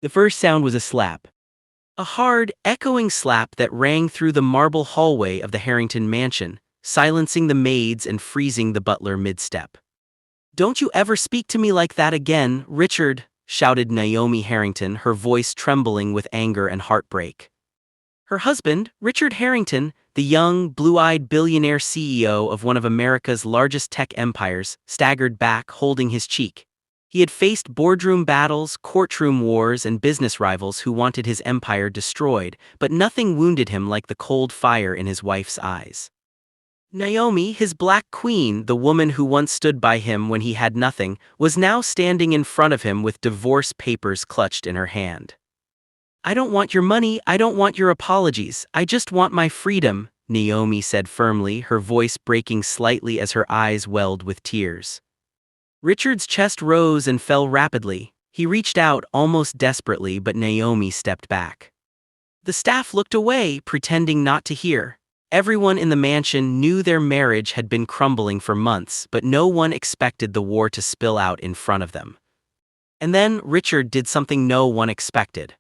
The first sound was a slap. A hard, echoing slap that rang through the marble hallway of the Harrington mansion, silencing the maids and freezing the butler mid-step. "Don't you ever speak to me like that again, Richard," shouted Naomi Harrington, her voice trembling with anger and heartbreak. Her husband, Richard Harrington, the young, blue-eyed billionaire CEO of one of America's largest tech empires, staggered back, holding his cheek. He had faced boardroom battles, courtroom wars, and business rivals who wanted his empire destroyed, but nothing wounded him like the cold fire in his wife's eyes. Naomi, his black queen, the woman who once stood by him when he had nothing, was now standing in front of him with divorce papers clutched in her hand. "I don't want your money, I don't want your apologies, I just want my freedom," Naomi said firmly, her voice breaking slightly as her eyes welled with tears. Richard's chest rose and fell rapidly. He reached out almost desperately, but Naomi stepped back. The staff looked away, pretending not to hear. Everyone in the mansion knew their marriage had been crumbling for months, but no one expected the war to spill out in front of them. And then Richard did something no one expected.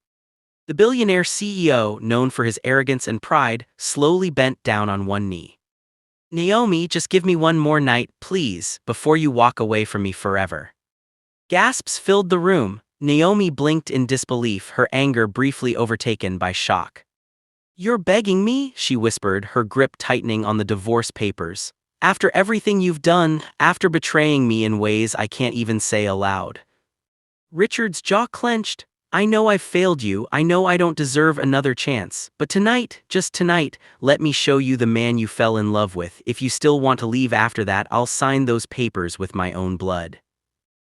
The billionaire CEO, known for his arrogance and pride, slowly bent down on one knee. "Naomi, just give me one more night, please, before you walk away from me forever." Gasps filled the room. Naomi blinked in disbelief, her anger briefly overtaken by shock. "You're begging me?" she whispered, her grip tightening on the divorce papers. "After everything you've done, after betraying me in ways I can't even say aloud." Richard's jaw clenched. "I know I've failed you, I know I don't deserve another chance, but tonight, just tonight, let me show you the man you fell in love with. If you still want to leave after that, I'll sign those papers with my own blood."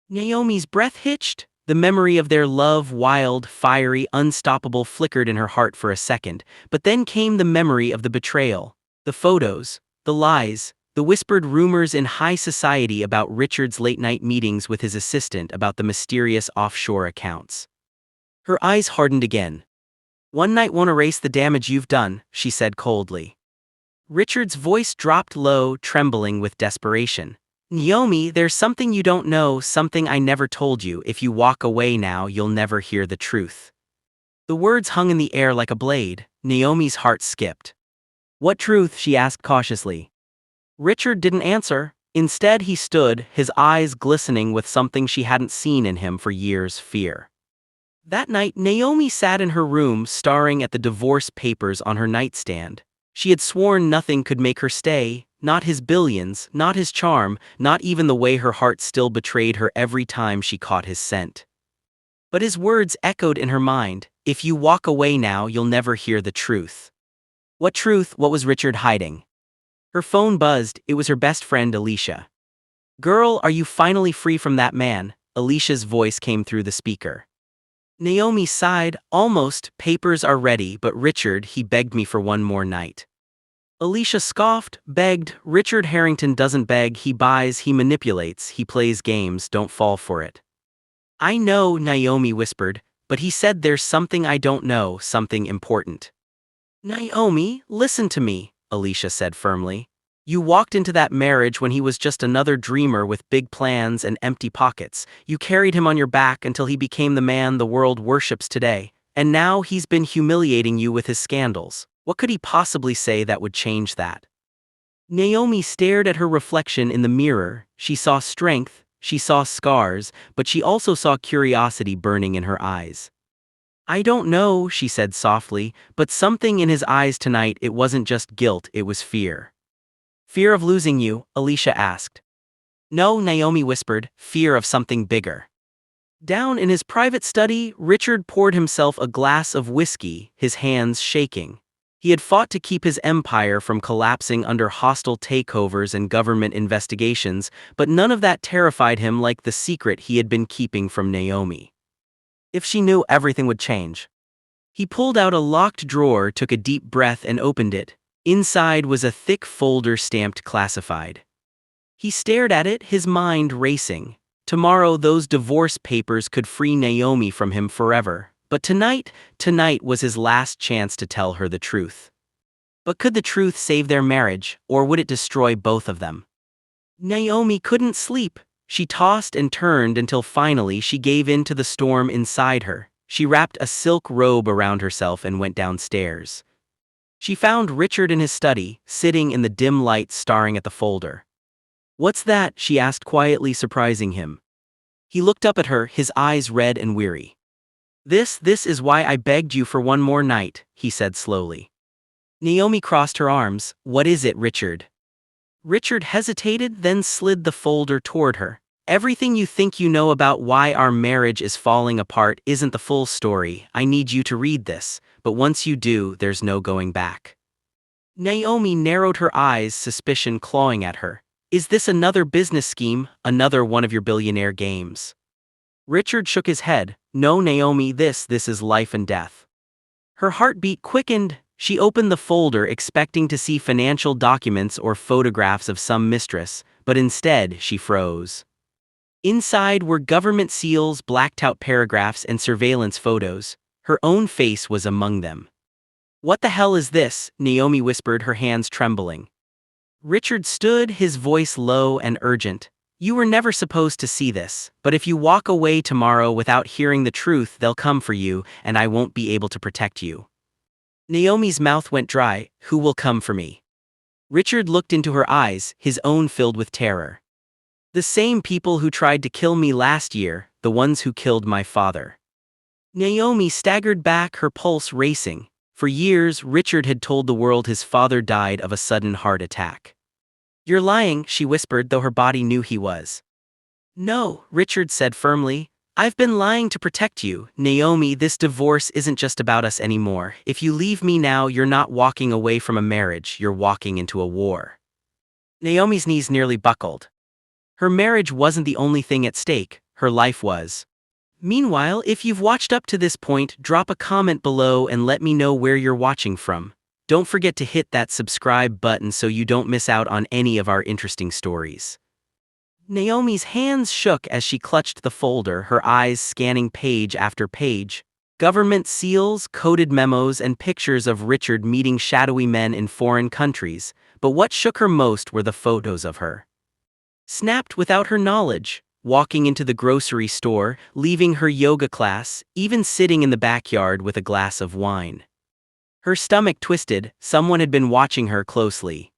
Naomi's breath hitched. The memory of their love, wild, fiery, unstoppable, flickered in her heart for a second, but then came the memory of the betrayal, the photos, the lies, the whispered rumors in high society about Richard's late-night meetings with his assistant, about the mysterious offshore accounts. Her eyes hardened again. "One night won't erase the damage you've done," she said coldly. Richard's voice dropped low, trembling with desperation. "Naomi, there's something you don't know, something I never told you. If you walk away now, you'll never hear the truth." The words hung in the air like a blade. Naomi's heart skipped. "What truth?" she asked cautiously. Richard didn't answer. Instead, he stood, his eyes glistening with something she hadn't seen in him for years: fear. That night, Naomi sat in her room, staring at the divorce papers on her nightstand. She had sworn nothing could make her stay, not his billions, not his charm, not even the way her heart still betrayed her every time she caught his scent. But his words echoed in her mind: "If you walk away now, you'll never hear the truth." What truth? What was Richard hiding? Her phone buzzed. It was her best friend, Alicia. "Girl, are you finally free from that man?" Alicia's voice came through the speaker. Naomi sighed. "Almost. Papers are ready, but Richard, he begged me for one more night." Alicia scoffed. "Begged? Richard Harrington doesn't beg, he buys, he manipulates, he plays games, don't fall for it." "I know," Naomi whispered, "but he said there's something I don't know, something important." "Naomi, listen to me," Alicia said firmly. "You walked into that marriage when he was just another dreamer with big plans and empty pockets. You carried him on your back until he became the man the world worships today. And now he's been humiliating you with his scandals. What could he possibly say that would change that?" Naomi stared at her reflection in the mirror. She saw strength, she saw scars, but she also saw curiosity burning in her eyes. "I don't know," she said softly, "but something in his eyes tonight, it wasn't just guilt, it was fear." "Fear of losing you?" Alicia asked. "No," Naomi whispered, "fear of something bigger." Down in his private study, Richard poured himself a glass of whiskey, his hands shaking. He had fought to keep his empire from collapsing under hostile takeovers and government investigations, but none of that terrified him like the secret he had been keeping from Naomi. If she knew, everything would change. He pulled out a locked drawer, took a deep breath, and opened it. Inside was a thick folder stamped classified. He stared at it, his mind racing. Tomorrow those divorce papers could free Naomi from him forever. But tonight was his last chance to tell her the truth. But could the truth save their marriage, or would it destroy both of them? Naomi couldn't sleep. She tossed and turned until finally she gave in to the storm inside her. She wrapped a silk robe around herself and went downstairs. She found Richard in his study, sitting in the dim light staring at the folder. "What's that?" she asked quietly, surprising him. He looked up at her, his eyes red and weary. This is why I begged you for one more night," he said slowly. Naomi crossed her arms. "What is it, Richard?" Richard hesitated, then slid the folder toward her. "Everything you think you know about why our marriage is falling apart isn't the full story. I need you to read this, but once you do, there's no going back." Naomi narrowed her eyes, suspicion clawing at her. "Is this another business scheme, another one of your billionaire games?" Richard shook his head. "No, Naomi, this is life and death." Her heartbeat quickened. She opened the folder expecting to see financial documents or photographs of some mistress, but instead she froze. Inside were government seals, blacked-out paragraphs, and surveillance photos. Her own face was among them. "What the hell is this?" Naomi whispered, her hands trembling. Richard stood, his voice low and urgent. "You were never supposed to see this, but if you walk away tomorrow without hearing the truth, they'll come for you, and I won't be able to protect you." Naomi's mouth went dry. "Who will come for me?" Richard looked into her eyes, his own filled with terror. "The same people who tried to kill me last year, the ones who killed my father." Naomi staggered back, her pulse racing. For years, Richard had told the world his father died of a sudden heart attack. "You're lying," she whispered, though her body knew he was. "No," Richard said firmly. "I've been lying to protect you. Naomi, this divorce isn't just about us anymore. If you leave me now, you're not walking away from a marriage, you're walking into a war." Naomi's knees nearly buckled. Her marriage wasn't the only thing at stake, her life was. Meanwhile, if you've watched up to this point, drop a comment below and let me know where you're watching from. Don't forget to hit that subscribe button so you don't miss out on any of our interesting stories. Naomi's hands shook as she clutched the folder, her eyes scanning page after page. Government seals, coded memos, and pictures of Richard meeting shadowy men in foreign countries, but what shook her most were the photos of her. Snapped without her knowledge, walking into the grocery store, leaving her yoga class, even sitting in the backyard with a glass of wine. Her stomach twisted, someone had been watching her closely.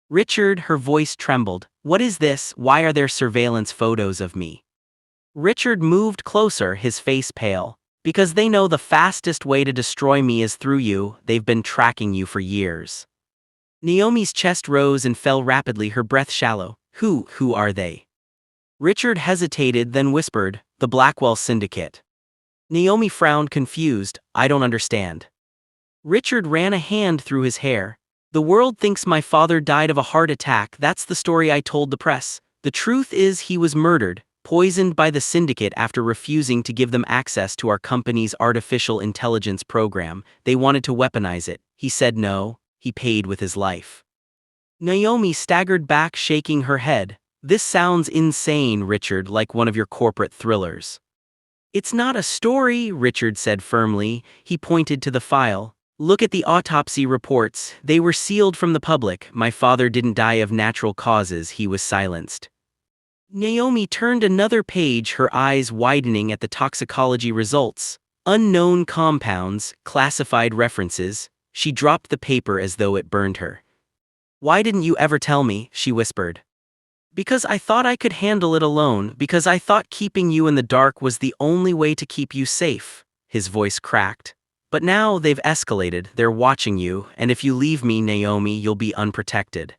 "Richard," her voice trembled. "What is this? Why are there surveillance photos of me?" Richard moved closer, his face pale. "Because they know the fastest way to destroy me is through you. They've been tracking you for years." Naomi's chest rose and fell rapidly, her breath shallow. Who are they?" Richard hesitated, then whispered, "The Blackwell Syndicate." Naomi frowned, confused. "I don't understand." Richard ran a hand through his hair. "The world thinks my father died of a heart attack. That's the story I told the press. The truth is he was murdered, poisoned by the syndicate after refusing to give them access to our company's artificial intelligence program. They wanted to weaponize it. He said no. He paid with his life." Naomi staggered back, shaking her head. "This sounds insane, Richard, like one of your corporate thrillers." "It's not a story," Richard said firmly. He pointed to the file. "Look at the autopsy reports. They were sealed from the public. My father didn't die of natural causes, he was silenced." Naomi turned another page, her eyes widening at the toxicology results. Unknown compounds, classified references. She dropped the paper as though it burned her. "Why didn't you ever tell me?" she whispered. "Because I thought I could handle it alone, because I thought keeping you in the dark was the only way to keep you safe." His voice cracked. "But now they've escalated, they're watching you, and if you leave me, Naomi, you'll be unprotected."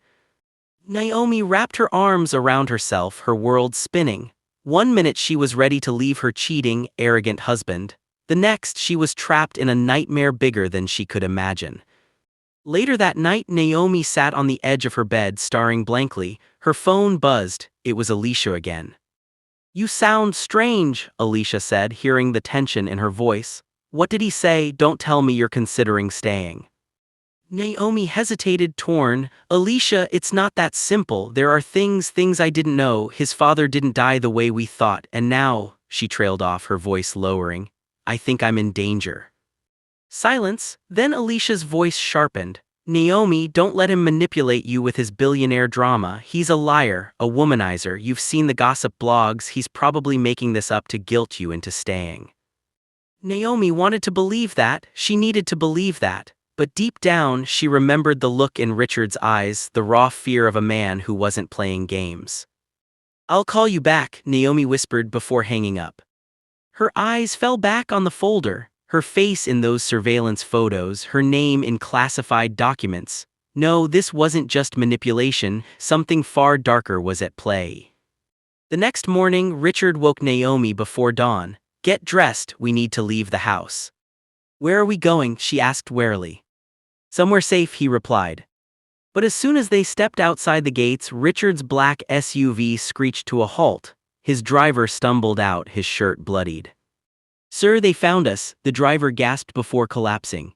Naomi wrapped her arms around herself, her world spinning. One minute she was ready to leave her cheating, arrogant husband. The next she was trapped in a nightmare bigger than she could imagine. Later that night, Naomi sat on the edge of her bed, staring blankly. Her phone buzzed. It was Alicia again. "You sound strange," Alicia said, hearing the tension in her voice. "What did he say? Don't tell me you're considering staying." Naomi hesitated, torn. "Alicia, it's not that simple. There are things I didn't know. His father didn't die the way we thought, and now," she trailed off, her voice lowering, "I think I'm in danger." Silence, then Alicia's voice sharpened. "Naomi, don't let him manipulate you with his billionaire drama. He's a liar, a womanizer. You've seen the gossip blogs. He's probably making this up to guilt you into staying." Naomi wanted to believe that, she needed to believe that, but deep down she remembered the look in Richard's eyes, the raw fear of a man who wasn't playing games. "I'll call you back," Naomi whispered before hanging up. Her eyes fell back on the folder, her face in those surveillance photos, her name in classified documents. No, this wasn't just manipulation, something far darker was at play. The next morning, Richard woke Naomi before dawn. "Get dressed, we need to leave the house." "Where are we going?" she asked warily. "Somewhere safe," he replied. But as soon as they stepped outside the gates, Richard's black SUV screeched to a halt. His driver stumbled out, his shirt bloodied. "Sir, they found us," the driver gasped before collapsing.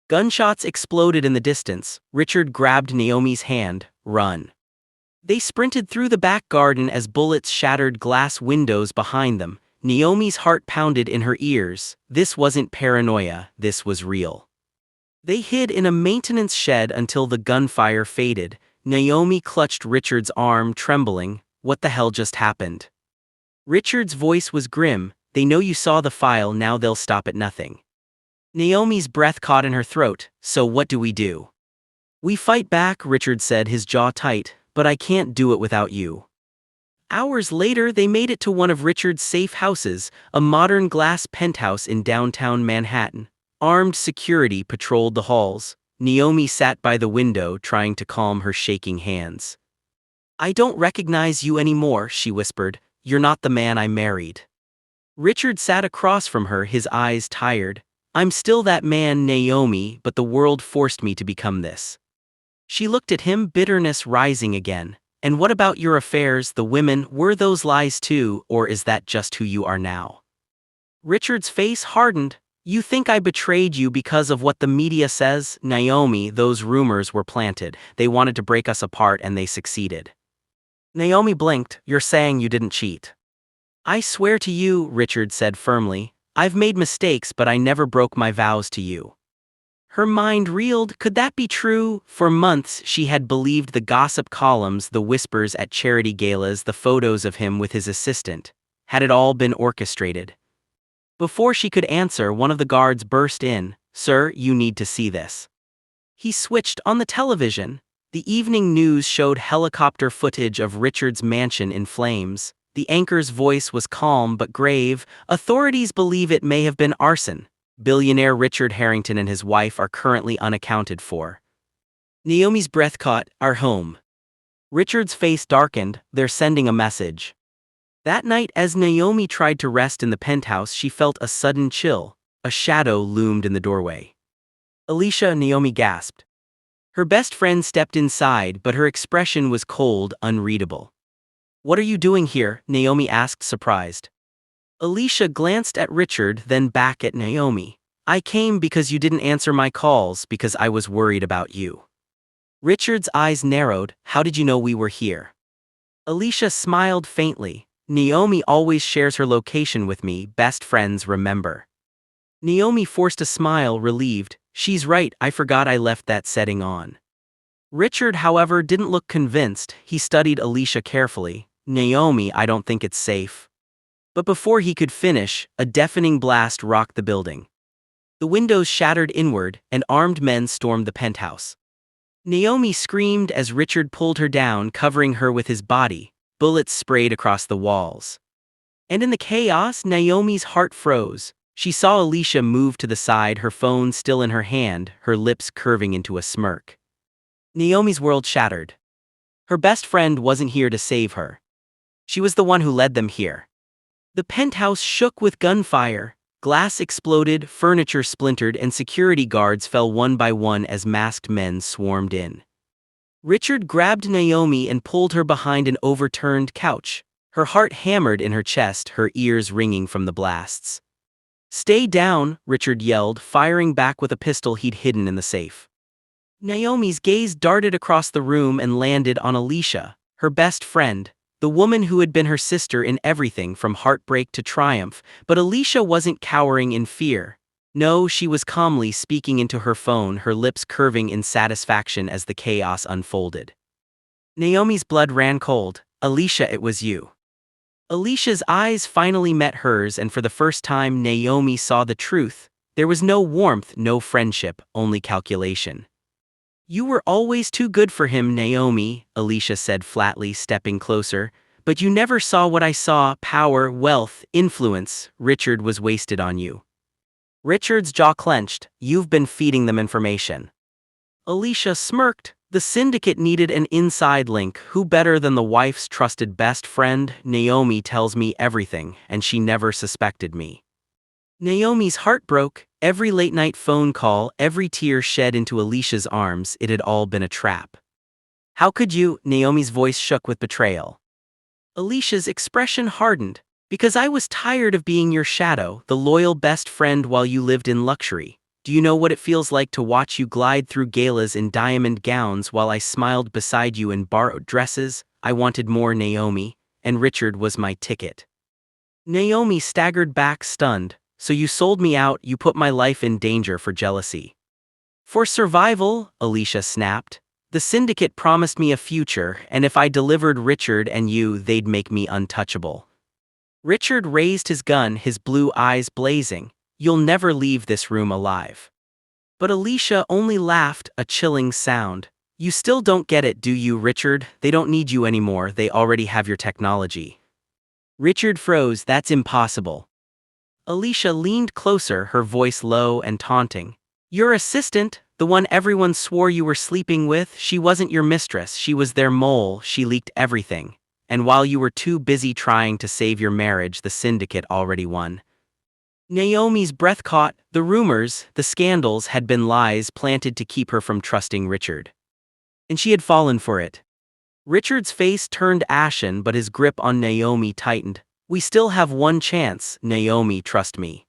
Gunshots exploded in the distance. Richard grabbed Naomi's hand. "Run." They sprinted through the back garden as bullets shattered glass windows behind them. Naomi's heart pounded in her ears. This wasn't paranoia, this was real. They hid in a maintenance shed until the gunfire faded. Naomi clutched Richard's arm, trembling. "What the hell just happened?" Richard's voice was grim. "They know you saw the file, now they'll stop at nothing." Naomi's breath caught in her throat. "So what do we do?" "We fight back," Richard said, his jaw tight, "but I can't do it without you." Hours later, they made it to one of Richard's safe houses, a modern glass penthouse in downtown Manhattan. Armed security patrolled the halls. Naomi sat by the window, trying to calm her shaking hands. "I don't recognize you anymore," she whispered. "You're not the man I married." Richard sat across from her, his eyes tired. "I'm still that man, Naomi, but the world forced me to become this." She looked at him, bitterness rising again. "And what about your affairs, the women, were those lies too, or is that just who you are now?" Richard's face hardened. "You think I betrayed you because of what the media says?" "Naomi, those rumors were planted. They wanted to break us apart and they succeeded." Naomi blinked. "You're saying you didn't cheat?" "I swear to you," Richard said firmly, "I've made mistakes but I never broke my vows to you." Her mind reeled. Could that be true? For months she had believed the gossip columns, the whispers at charity galas, the photos of him with his assistant. Had it all been orchestrated? Before she could answer, one of the guards burst in. "Sir, you need to see this." He switched on the television. The evening news showed helicopter footage of Richard's mansion in flames. The anchor's voice was calm but grave. "Authorities believe it may have been arson. Billionaire Richard Harrington and his wife are currently unaccounted for." Naomi's breath caught. "Our home." Richard's face darkened. "They're sending a message." That night, as Naomi tried to rest in the penthouse, she felt a sudden chill. A shadow loomed in the doorway. "Alicia," Naomi gasped. Her best friend stepped inside, but her expression was cold, unreadable. "What are you doing here?" Naomi asked, surprised. Alicia glanced at Richard, then back at Naomi. "I came because you didn't answer my calls, because I was worried about you." Richard's eyes narrowed. "How did you know we were here?" Alicia smiled faintly. "Naomi always shares her location with me, best friends remember." Naomi forced a smile, relieved. "She's right, I forgot I left that setting on." Richard, however, didn't look convinced. He studied Alicia carefully. "Naomi, I don't think it's safe." But before he could finish, a deafening blast rocked the building. The windows shattered inward, and armed men stormed the penthouse. Naomi screamed as Richard pulled her down, covering her with his body. Bullets sprayed across the walls. And in the chaos, Naomi's heart froze. She saw Alicia move to the side, her phone still in her hand, her lips curving into a smirk. Naomi's world shattered. Her best friend wasn't here to save her. She was the one who led them here. The penthouse shook with gunfire. Glass exploded, furniture splintered, and security guards fell one by one as masked men swarmed in. Richard grabbed Naomi and pulled her behind an overturned couch. Her heart hammered in her chest, her ears ringing from the blasts. "Stay down," Richard yelled, firing back with a pistol he'd hidden in the safe. Naomi's gaze darted across the room and landed on Alicia, her best friend, the woman who had been her sister in everything from heartbreak to triumph. But Alicia wasn't cowering in fear. No, she was calmly speaking into her phone, her lips curving in satisfaction as the chaos unfolded. Naomi's blood ran cold. "Alicia, it was you." Alicia's eyes finally met hers, and for the first time Naomi saw the truth. There was no warmth, no friendship, only calculation. "You were always too good for him, Naomi," Alicia said flatly, stepping closer. "But you never saw what I saw: power, wealth, influence. Richard was wasted on you." Richard's jaw clenched. "You've been feeding them information." Alicia smirked. The syndicate needed an inside link. Who better than the wife's trusted best friend? "Naomi tells me everything, and she never suspected me." Naomi's heart broke. Every late-night phone call, every tear shed into Alicia's arms, it had all been a trap. "How could you?" Naomi's voice shook with betrayal. Alicia's expression hardened. "Because I was tired of being your shadow, the loyal best friend while you lived in luxury. Do you know what it feels like to watch you glide through galas in diamond gowns while I smiled beside you in borrowed dresses? I wanted more, Naomi, and Richard was my ticket." Naomi staggered back, stunned. "So you sold me out, you put my life in danger for jealousy." "For survival," Alicia snapped. "The syndicate promised me a future, and if I delivered Richard and you, they'd make me untouchable." Richard raised his gun, his blue eyes blazing. "You'll never leave this room alive." But Alicia only laughed, a chilling sound. "You still don't get it, do you, Richard? They don't need you anymore, they already have your technology." Richard froze. "That's impossible." Alicia leaned closer, her voice low and taunting. "Your assistant, the one everyone swore you were sleeping with, she wasn't your mistress, she was their mole, she leaked everything. And while you were too busy trying to save your marriage, the syndicate already won." Naomi's breath caught. The rumors, the scandals had been lies planted to keep her from trusting Richard. And she had fallen for it. Richard's face turned ashen, but his grip on Naomi tightened. "We still have one chance, Naomi, trust me."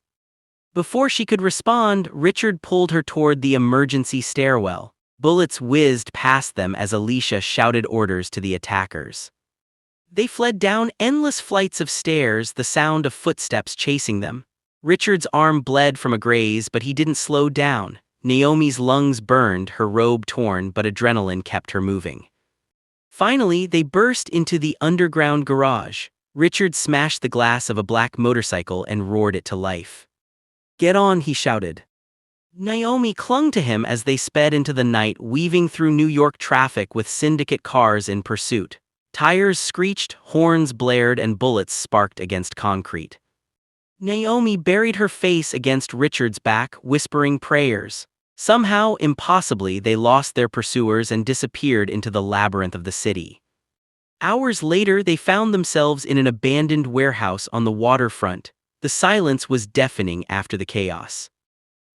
Before she could respond, Richard pulled her toward the emergency stairwell. Bullets whizzed past them as Alicia shouted orders to the attackers. They fled down endless flights of stairs, the sound of footsteps chasing them. Richard's arm bled from a graze, but he didn't slow down. Naomi's lungs burned, her robe torn, but adrenaline kept her moving. Finally, they burst into the underground garage. Richard smashed the glass of a black motorcycle and roared it to life. "Get on," he shouted. Naomi clung to him as they sped into the night, weaving through New York traffic with syndicate cars in pursuit. Tires screeched, horns blared, and bullets sparked against concrete. Naomi buried her face against Richard's back, whispering prayers. Somehow, impossibly, they lost their pursuers and disappeared into the labyrinth of the city. Hours later, they found themselves in an abandoned warehouse on the waterfront. The silence was deafening after the chaos.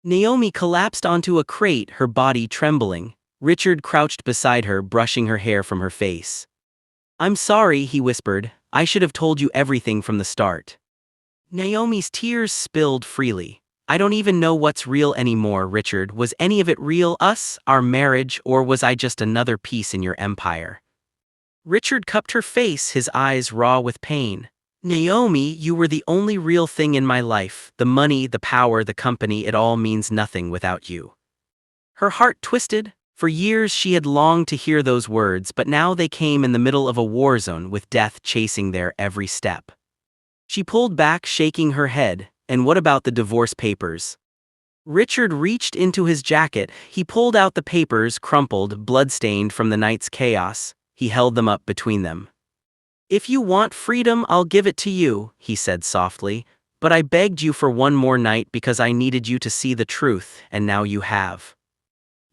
Naomi collapsed onto a crate, her body trembling. Richard crouched beside her, brushing her hair from her face. "I'm sorry," he whispered. "I should have told you everything from the start." Naomi's tears spilled freely. "I don't even know what's real anymore, Richard. Was any of it real? Us, our marriage, or was I just another piece in your empire?" Richard cupped her face, his eyes raw with pain. "Naomi, you were the only real thing in my life. The money, the power, the company, it all means nothing without you." Her heart twisted. For years she had longed to hear those words, but now they came in the middle of a war zone with death chasing their every step. She pulled back, shaking her head. "And what about the divorce papers?" Richard reached into his jacket. He pulled out the papers, crumpled, blood-stained from the night's chaos. He held them up between them. "If you want freedom, I'll give it to you," he said softly. "But I begged you for one more night because I needed you to see the truth, and now you have."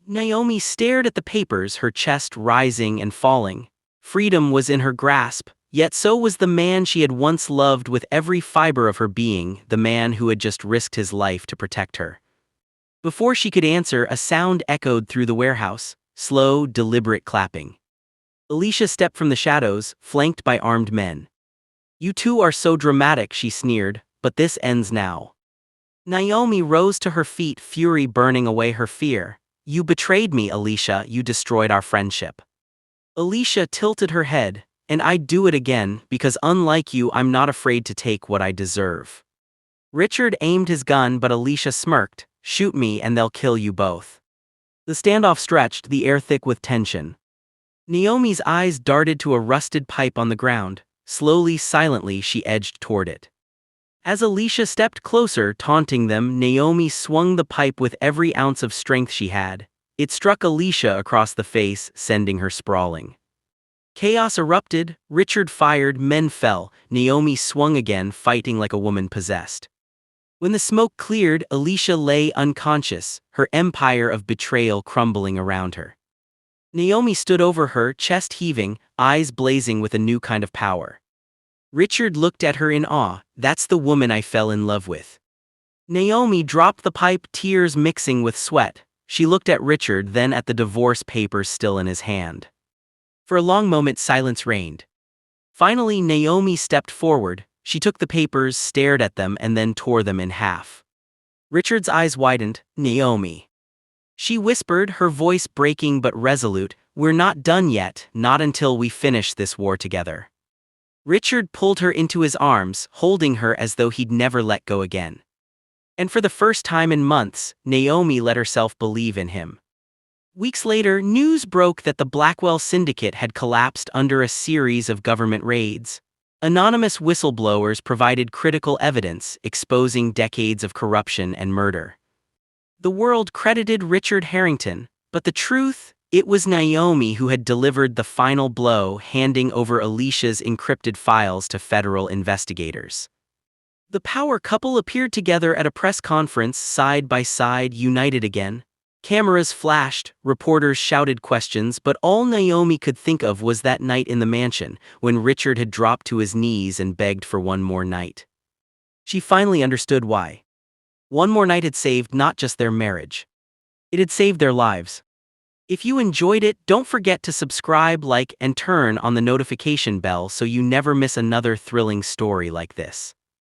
Naomi stared at the papers, her chest rising and falling. Freedom was in her grasp, yet so was the man she had once loved with every fiber of her being, the man who had just risked his life to protect her. Before she could answer, a sound echoed through the warehouse, slow, deliberate clapping. Alicia stepped from the shadows, flanked by armed men. "You two are so dramatic," she sneered, "but this ends now." Naomi rose to her feet, fury burning away her fear. "You betrayed me, Alicia, you destroyed our friendship." Alicia tilted her head. "And I'd do it again, because unlike you, I'm not afraid to take what I deserve." Richard aimed his gun, but Alicia smirked. "Shoot me and they'll kill you both." The standoff stretched, the air thick with tension. Naomi's eyes darted to a rusted pipe on the ground. Slowly, silently, she edged toward it. As Alicia stepped closer, taunting them, Naomi swung the pipe with every ounce of strength she had. It struck Alicia across the face, sending her sprawling. Chaos erupted, Richard fired, men fell, Naomi swung again, fighting like a woman possessed. When the smoke cleared, Alicia lay unconscious, her empire of betrayal crumbling around her. Naomi stood over her, chest heaving, eyes blazing with a new kind of power. Richard looked at her in awe. That's the woman I fell in love with. Naomi dropped the pipe, tears mixing with sweat. She looked at Richard, then at the divorce papers still in his hand. For a long moment, silence reigned. Finally, Naomi stepped forward. She took the papers, stared at them, and then tore them in half. Richard's eyes widened. Naomi. She whispered, her voice breaking but resolute, "We're not done yet, not until we finish this war together." Richard pulled her into his arms, holding her as though he'd never let go again. And for the first time in months, Naomi let herself believe in him. Weeks later, news broke that the Blackwell Syndicate had collapsed under a series of government raids. Anonymous whistleblowers provided critical evidence, exposing decades of corruption and murder. The world credited Richard Harrington, but the truth? It was Naomi who had delivered the final blow, handing over Alicia's encrypted files to federal investigators. The power couple appeared together at a press conference, side by side, united again. Cameras flashed, reporters shouted questions, but all Naomi could think of was that night in the mansion, when Richard had dropped to his knees and begged for one more night. She finally understood why. One more night had saved not just their marriage. It had saved their lives. If you enjoyed it, don't forget to subscribe, like, and turn on the notification bell so you never miss another thrilling story like this.